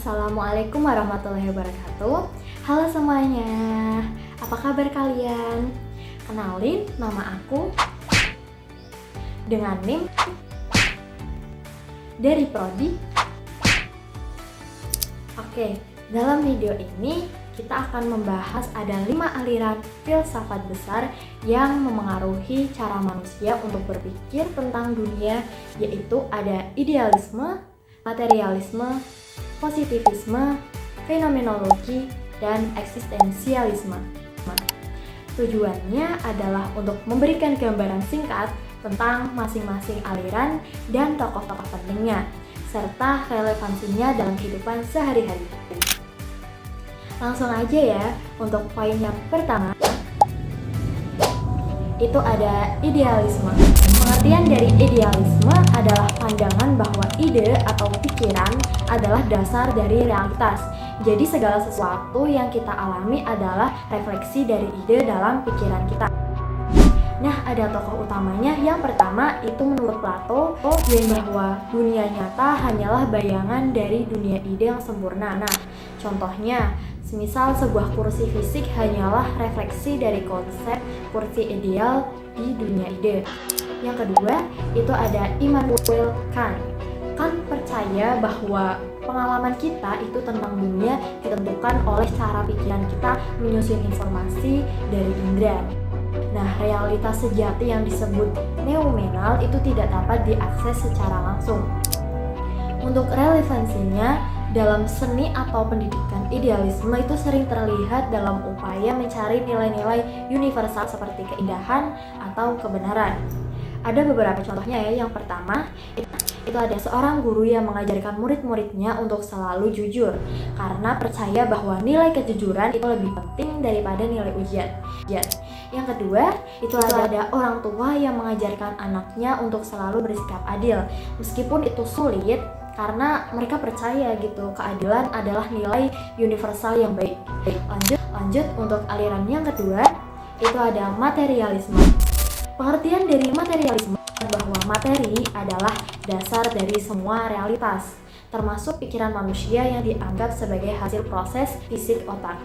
Assalamualaikum warahmatullahi wabarakatuh. Halo semuanya, apa kabar kalian? Kenalin, nama aku dengan NIM dari Prodi. Oke, dalam video ini kita akan membahas ada 5 aliran filsafat besar yang memengaruhi cara manusia untuk berpikir tentang dunia, yaitu ada idealisme, materialisme, positivisme, fenomenologi, dan eksistensialisme. Tujuannya adalah untuk memberikan gambaran singkat tentang masing-masing aliran dan tokoh-tokoh pentingnya, serta relevansinya dalam kehidupan sehari-hari. Langsung aja ya, untuk poin yang pertama, itu ada idealisme. Pengertian dari idealisme adalah pandangan bahwa ide atau pikiran adalah dasar dari realitas. Jadi segala sesuatu yang kita alami adalah refleksi dari ide dalam pikiran kita. Nah, ada tokoh utamanya. Yang pertama itu menurut Plato, bahwa dunia nyata hanyalah bayangan dari dunia ide yang sempurna. Nah, contohnya, semisal sebuah kursi fisik hanyalah refleksi dari konsep kursi ideal di dunia ide. Yang kedua, itu ada Immanuel Kant. Kant percaya bahwa pengalaman kita itu tentang dunia ditentukan oleh cara pikiran kita menyusun informasi dari indera. Nah, realitas sejati yang disebut noumenal itu tidak dapat diakses secara langsung. Untuk relevansinya, dalam seni atau pendidikan, idealisme itu sering terlihat dalam upaya mencari nilai-nilai universal seperti keindahan atau kebenaran. Ada beberapa contohnya ya. Yang pertama, itu ada seorang guru yang mengajarkan murid-muridnya untuk selalu jujur karena percaya bahwa nilai kejujuran itu lebih penting daripada nilai ujian. Yang kedua, itu ada orang tua yang mengajarkan anaknya untuk selalu bersikap adil meskipun itu sulit, karena mereka percaya gitu keadilan adalah nilai universal yang baik. Lanjut untuk aliran yang kedua, itu ada materialisme. Pengertian dari materialisme bahwa materi adalah dasar dari semua realitas, termasuk pikiran manusia yang dianggap sebagai hasil proses fisik otak.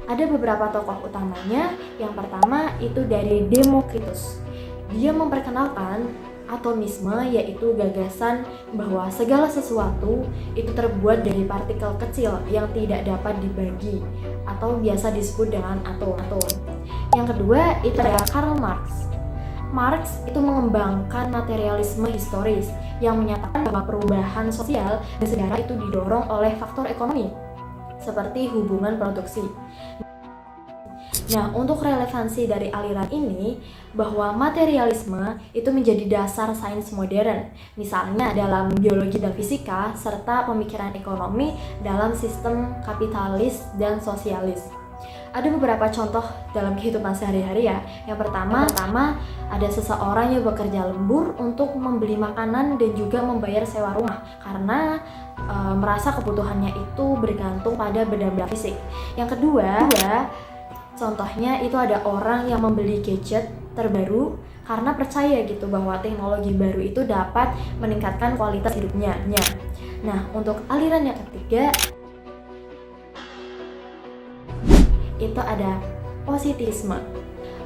Ada beberapa tokoh utamanya. Yang pertama itu dari Demokritus. Dia memperkenalkan atomisme, yaitu gagasan bahwa segala sesuatu itu terbuat dari partikel kecil yang tidak dapat dibagi atau biasa disebut dengan atom. Yang kedua itu ada Karl Marx. Marx itu mengembangkan materialisme historis yang menyatakan bahwa perubahan sosial dan sejarah itu didorong oleh faktor ekonomi seperti hubungan produksi. Nah, untuk relevansi dari aliran ini, bahwa materialisme itu menjadi dasar sains modern, misalnya dalam biologi dan fisika, serta pemikiran ekonomi dalam sistem kapitalis dan sosialis. Ada beberapa contoh dalam kehidupan sehari-hari ya. Yang pertama ada seseorang yang bekerja lembur untuk membeli makanan dan juga membayar sewa rumah karena merasa kebutuhannya itu bergantung pada benda-benda fisik. Yang kedua, contohnya itu ada orang yang membeli gadget terbaru karena percaya gitu bahwa teknologi baru itu dapat meningkatkan kualitas hidupnya. Nah, untuk aliran yang ketiga itu ada positivisme.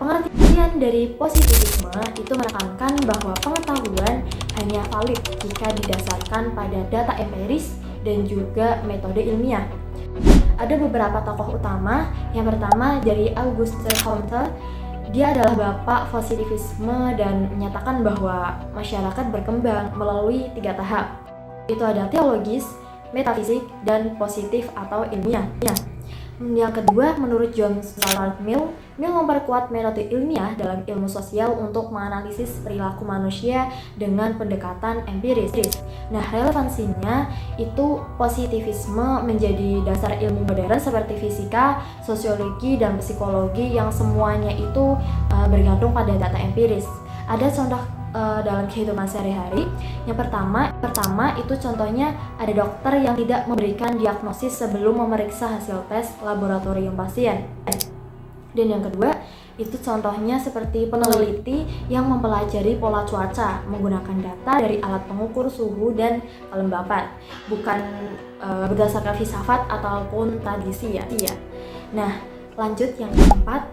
Pengertian dari positivisme itu menekankan bahwa pengetahuan hanya valid jika didasarkan pada data empiris dan juga metode ilmiah. Ada beberapa tokoh utama. Yang pertama dari Auguste Comte. Dia adalah bapak positivisme dan menyatakan bahwa masyarakat berkembang melalui 3 tahap. Itu ada teologis, metafisik, dan positif atau ilmiah. Yang kedua, menurut John Stuart Mill memperkuat metode ilmiah dalam ilmu sosial untuk menganalisis perilaku manusia dengan pendekatan empiris. Nah, relevansinya itu positivisme menjadi dasar ilmu modern seperti fisika, sosiologi, dan psikologi yang semuanya itu bergantung pada data empiris. Ada contoh dalam kehidupan sehari-hari. Yang pertama itu contohnya ada dokter yang tidak memberikan diagnosis sebelum memeriksa hasil tes laboratorium pasien. Dan yang kedua Itu contohnya seperti peneliti yang mempelajari pola cuaca menggunakan data dari alat pengukur suhu dan kelembapan, bukan berdasarkan filsafat ataupun tradisi ya. Nah, lanjut yang keempat,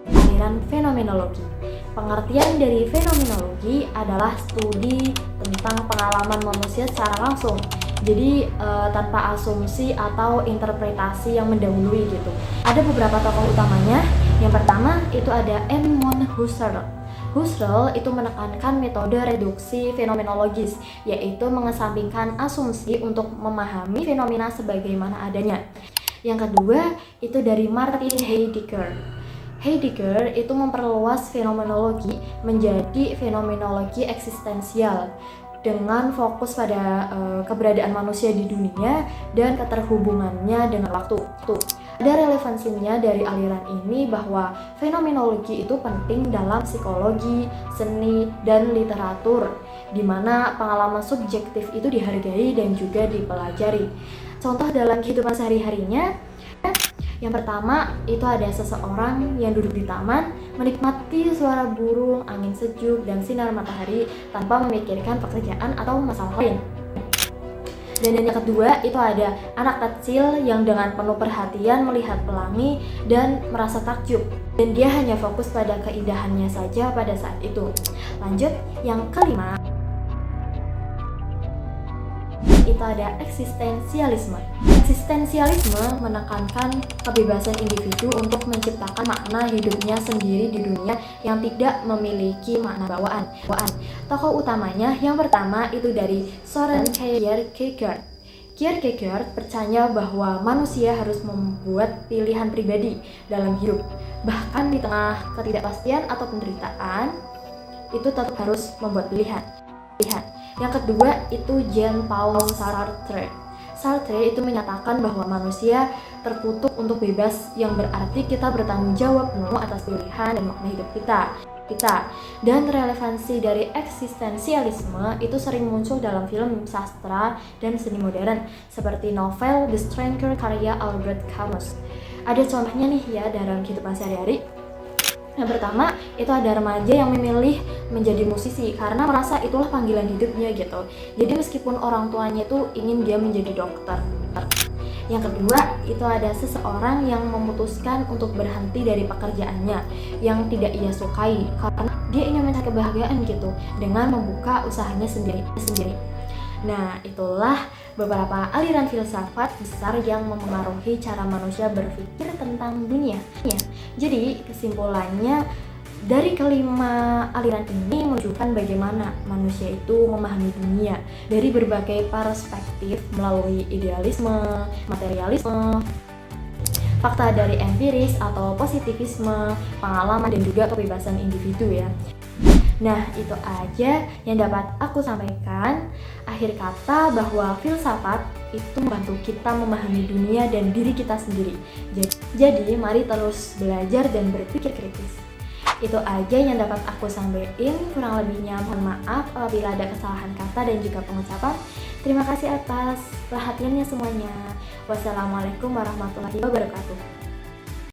aliran fenomenologi. Pengertian dari fenomenologi adalah studi tentang pengalaman manusia secara langsung. Jadi tanpa asumsi atau interpretasi yang mendahului gitu. Ada beberapa tokoh utamanya. Yang pertama itu ada Edmund Husserl. Husserl itu menekankan metode reduksi fenomenologis, yaitu mengesampingkan asumsi untuk memahami fenomena sebagaimana adanya. Yang kedua itu dari Martin Heidegger. Heidegger itu memperluas fenomenologi menjadi fenomenologi eksistensial dengan fokus pada keberadaan manusia di dunia dan keterhubungannya dengan waktu. Ada relevansinya dari aliran ini bahwa fenomenologi itu penting dalam psikologi, seni, dan literatur, di mana pengalaman subjektif itu dihargai dan juga dipelajari. Contoh dalam kehidupan sehari-harinya, yang pertama itu ada seseorang yang duduk di taman menikmati suara burung, angin sejuk, dan sinar matahari tanpa memikirkan pekerjaan atau masalah lain. Dan yang kedua itu ada anak kecil yang dengan penuh perhatian melihat pelangi dan merasa takjub, dan dia hanya fokus pada keindahannya saja pada saat itu. Lanjut, yang kelima itu ada eksistensialisme. Eksistensialisme menekankan kebebasan individu untuk menciptakan makna hidupnya sendiri di dunia yang tidak memiliki makna bawaan. Tokoh utamanya yang pertama itu dari Søren Kierkegaard. Kierkegaard percaya bahwa manusia harus membuat pilihan pribadi dalam hidup. Bahkan di tengah ketidakpastian atau penderitaan, itu tetap harus membuat pilihan. Yang kedua itu Jean-Paul Sartre. Sartre itu menyatakan bahwa manusia terkutuk untuk bebas, yang berarti kita bertanggung jawab penuh atas pilihan dan makna hidup kita. Dan relevansi dari eksistensialisme itu sering muncul dalam film sastra dan seni modern seperti novel The Stranger karya Albert Camus. Ada contohnya nih ya dalam kehidupan sehari-hari. Yang pertama itu ada remaja yang memilih menjadi musisi karena merasa itulah panggilan hidupnya gitu. Jadi meskipun orang tuanya itu ingin dia menjadi dokter. Yang kedua itu ada seseorang yang memutuskan untuk berhenti dari pekerjaannya yang tidak ia sukai karena dia ingin mencari kebahagiaan gitu dengan membuka usahanya sendiri. Nah, itulah beberapa aliran filsafat besar yang memengaruhi cara manusia berpikir tentang dunia. Jadi, kesimpulannya dari kelima aliran ini menunjukkan bagaimana manusia itu memahami dunia dari berbagai perspektif melalui idealisme, materialisme, fakta dari empiris atau positivisme, pengalaman dan juga kebebasan individu ya. Nah, itu aja yang dapat aku sampaikan. Akhir kata bahwa filsafat itu membantu kita memahami dunia dan diri kita sendiri. Jadi, mari terus belajar dan berpikir kritis. Itu aja yang dapat aku sampaikan. Kurang lebihnya mohon maaf apabila ada kesalahan kata dan juga pengucapan. Terima kasih atas perhatiannya semuanya. Wassalamualaikum warahmatullahi wabarakatuh.